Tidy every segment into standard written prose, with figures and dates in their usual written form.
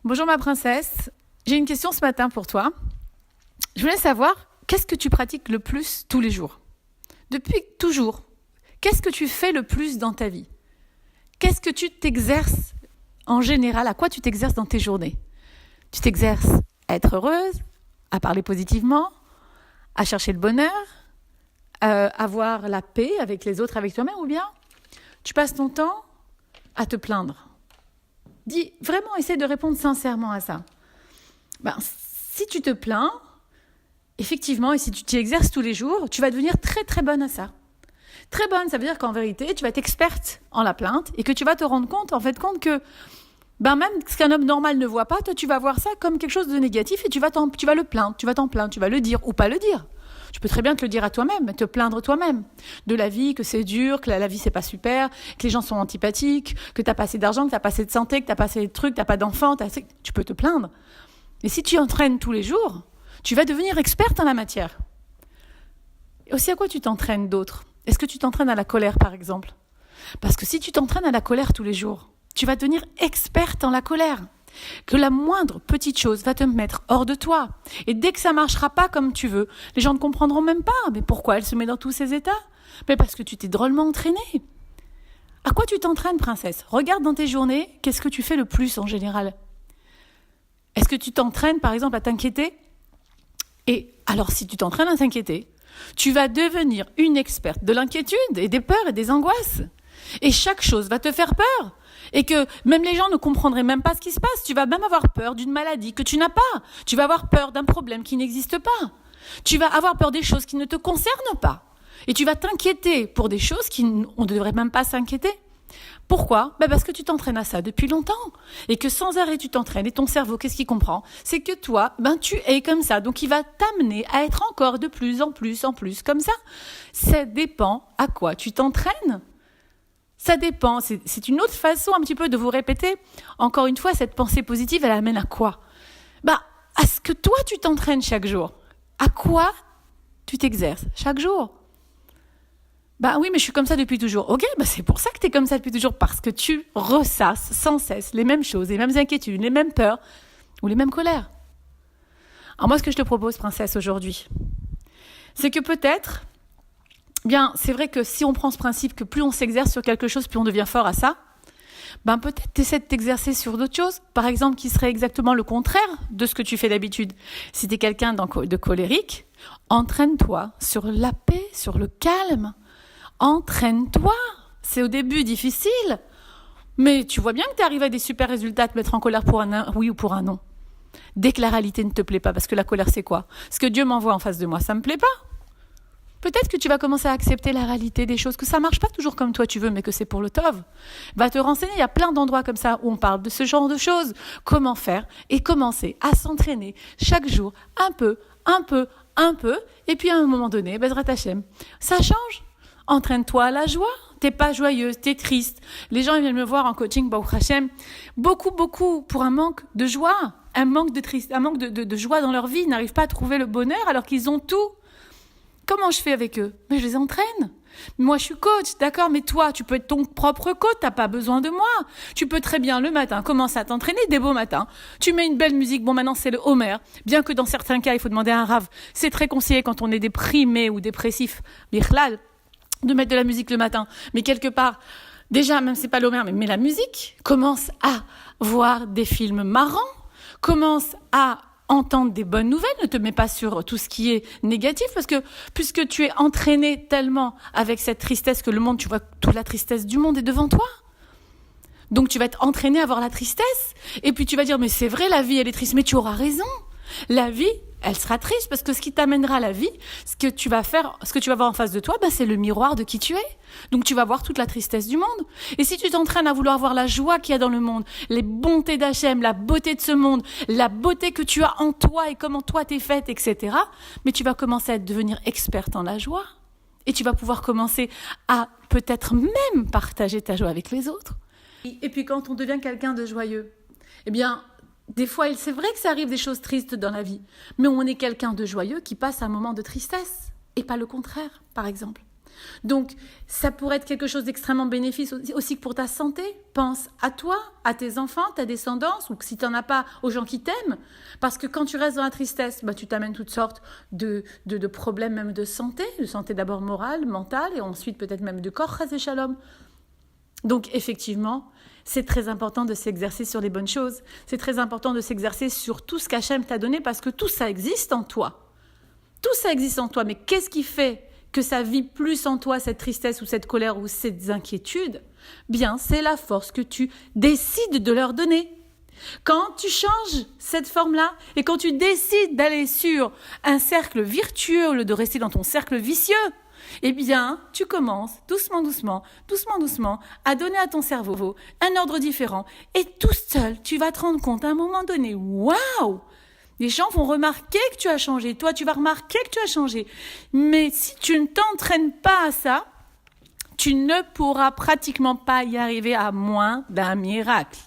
Bonjour ma princesse, j'ai une question ce matin pour toi. Je voulais savoir, qu'est-ce que tu pratiques le plus tous les jours? Depuis toujours, qu'est-ce que tu fais le plus dans ta vie? Qu'est-ce que tu t'exerces en général? À quoi tu t'exerces dans tes journées? Tu t'exerces à être heureuse, à parler positivement, à chercher le bonheur, à avoir la paix avec les autres, avec toi-même, ou bien tu passes ton temps à te plaindre? Dis, vraiment, essaie de répondre sincèrement à ça. Si tu te plains, effectivement, et si tu t'y exerces tous les jours, tu vas devenir très très bonne à ça. Très bonne, ça veut dire qu'en vérité, tu vas être experte en la plainte et que tu vas te rendre compte, que même ce qu'un homme normal ne voit pas, toi tu vas voir ça comme quelque chose de négatif et tu vas le plaindre, tu vas t'en plaindre, tu vas le dire ou pas le dire. Tu peux très bien te le dire à toi-même, te plaindre toi-même de la vie, que c'est dur, que la vie c'est pas super, que les gens sont antipathiques, que t'as pas assez d'argent, que t'as pas assez de santé, que t'as pas assez de trucs, t'as pas d'enfants, tu peux te plaindre. Mais si tu entraînes tous les jours, tu vas devenir experte en la matière. Et aussi à quoi tu t'entraînes d'autre? Est-ce que tu t'entraînes à la colère par exemple? Parce que si tu t'entraînes à la colère tous les jours, tu vas devenir experte en la colère. Que la moindre petite chose va te mettre hors de toi. Et dès que ça marchera pas comme tu veux, les gens ne comprendront même pas. Mais pourquoi elle se met dans tous ces états? Mais parce que tu t'es drôlement entraînée. À quoi tu t'entraînes, princesse? Regarde dans tes journées, qu'est-ce que tu fais le plus en général? Est-ce que tu t'entraînes, par exemple, à t'inquiéter? Et alors, si tu t'entraînes à t'inquiéter, tu vas devenir une experte de l'inquiétude et des peurs et des angoisses. Et chaque chose va te faire peur. Et que même les gens ne comprendraient même pas ce qui se passe. Tu vas même avoir peur d'une maladie que tu n'as pas. Tu vas avoir peur d'un problème qui n'existe pas. Tu vas avoir peur des choses qui ne te concernent pas. Et tu vas t'inquiéter pour des choses on ne devrait même pas s'inquiéter. Pourquoi? Parce que tu t'entraînes à ça depuis longtemps. Et que sans arrêt tu t'entraînes. Et ton cerveau, qu'est-ce qu'il comprend? C'est que toi, tu es comme ça. Donc il va t'amener à être encore de plus en plus comme ça. Ça dépend à quoi tu t'entraînes. Ça dépend, c'est une autre façon un petit peu de vous répéter. Encore une fois, cette pensée positive, elle amène à quoi? À ce que toi, tu t'entraînes chaque jour. À quoi tu t'exerces chaque jour? Oui, mais je suis comme ça depuis toujours. Ok, c'est pour ça que tu es comme ça depuis toujours, parce que tu ressasses sans cesse les mêmes choses, les mêmes inquiétudes, les mêmes peurs ou les mêmes colères. Alors moi, ce que je te propose, princesse, aujourd'hui, c'est que peut-être... c'est vrai que si on prend ce principe que plus on s'exerce sur quelque chose, plus on devient fort à ça, peut-être t'essaies de t'exercer sur d'autres choses, par exemple, qui serait exactement le contraire de ce que tu fais d'habitude. Si tu es quelqu'un de colérique, entraîne-toi sur la paix, sur le calme. Entraîne-toi. C'est au début difficile, mais tu vois bien que tu arrives à des super résultats, à te mettre en colère pour un oui ou pour un non. Dès que la réalité ne te plaît pas, parce que la colère c'est quoi? Ce que Dieu m'envoie en face de moi, ça me plaît pas. Peut-être que tu vas commencer à accepter la réalité des choses, que ça marche pas toujours comme toi tu veux, mais que c'est pour le tov. Va te renseigner, il y a plein d'endroits comme ça où on parle de ce genre de choses. Comment faire et commencer à s'entraîner chaque jour, un peu, et puis à un moment donné, Bezrat Hashem, ça change. Entraîne-toi à la joie. T'es pas joyeuse, t'es triste. Les gens ils viennent me voir en coaching, Baruch Hashem, beaucoup pour un manque de joie, un manque de joie dans leur vie. Ils n'arrivent pas à trouver le bonheur alors qu'ils ont tout. Comment je fais avec eux? Mais je les entraîne. Moi, je suis coach, d'accord, mais toi, tu peux être ton propre coach, t'as pas besoin de moi. Tu peux très bien, le matin, commencer à t'entraîner des beaux matins. Tu mets une belle musique, maintenant, c'est le Homer. Bien que dans certains cas, il faut demander à un rave. C'est très conseillé quand on est déprimé ou dépressif, Bichlal, de mettre de la musique le matin. Mais quelque part, déjà, même c'est pas le Homer, mais la musique, commence à voir des films marrants, commence à entendre des bonnes nouvelles, ne te mets pas sur tout ce qui est négatif, parce que puisque tu es entraîné tellement avec cette tristesse que le monde, tu vois, toute la tristesse du monde est devant toi. Donc tu vas être entraîné à voir la tristesse, et puis tu vas dire, mais c'est vrai, la vie elle est triste, mais tu auras raison. La vie, elle sera triste, parce que ce qui t'amènera à la vie, ce que tu vas voir en face de toi, c'est le miroir de qui tu es. Donc tu vas voir toute la tristesse du monde. Et si tu t'entraînes à vouloir voir la joie qu'il y a dans le monde, les bontés d'Hachem, la beauté de ce monde, la beauté que tu as en toi et comment toi t'es faite, etc., mais tu vas commencer à devenir experte en la joie. Et tu vas pouvoir commencer à peut-être même partager ta joie avec les autres. Et puis quand on devient quelqu'un de joyeux, des fois, c'est vrai que ça arrive des choses tristes dans la vie, mais on est quelqu'un de joyeux qui passe un moment de tristesse, et pas le contraire, par exemple. Donc, ça pourrait être quelque chose d'extrêmement bénéfique aussi pour ta santé. Pense à toi, à tes enfants, ta descendance, ou si tu n'en as pas, aux gens qui t'aiment. Parce que quand tu restes dans la tristesse, tu t'amènes toutes sortes de problèmes même de santé d'abord morale, mentale, et ensuite peut-être même de corps, chas shalom. Donc, effectivement, c'est très important de s'exercer sur les bonnes choses. C'est très important de s'exercer sur tout ce qu'Hachem t'a donné, parce que tout ça existe en toi. Tout ça existe en toi, mais qu'est-ce qui fait que ça vit plus en toi, cette tristesse ou cette colère ou ces inquiétudes? Bien, c'est la force que tu décides de leur donner. Quand tu changes cette forme-là et quand tu décides d'aller sur un cercle virtueux au lieu de rester dans ton cercle vicieux, eh bien, tu commences doucement à donner à ton cerveau un ordre différent et tout seul, tu vas te rendre compte à un moment donné, waouh! Les gens vont remarquer que tu as changé. Toi, tu vas remarquer que tu as changé. Mais si tu ne t'entraînes pas à ça, tu ne pourras pratiquement pas y arriver à moins d'un miracle.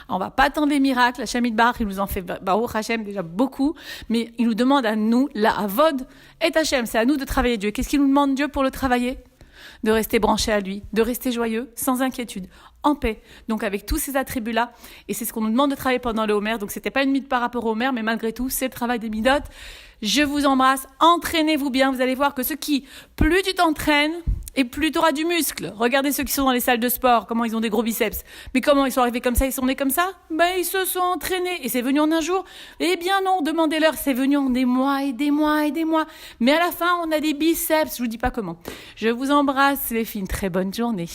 On va pas attendre les miracles. Hachem Yitbarach, il nous en fait, Baruch Hachem, déjà beaucoup. Mais il nous demande à nous, la Avod et Hachem. C'est à nous de travailler Dieu. Qu'est-ce qu'il nous demande Dieu pour le travailler? De rester branché à lui, de rester joyeux, sans inquiétude, en paix. Donc avec tous ces attributs-là, et c'est ce qu'on nous demande de travailler pendant le Homer, donc c'était pas une mythe par rapport au Homer, mais malgré tout, c'est le travail des midotes. Je vous embrasse, entraînez-vous bien, vous allez voir que plus tu t'entraînes, et plus tu auras du muscle. Regardez ceux qui sont dans les salles de sport, comment ils ont des gros biceps. Mais comment ils sont arrivés comme ça, ils sont nés comme ça? Ils se sont entraînés, et c'est venu en un jour. Eh bien non, demandez-leur, c'est venu en des mois et des mois et des mois. Mais à la fin, on a des biceps, je vous dis pas comment. Je vous embrasse les filles, une très bonne journée.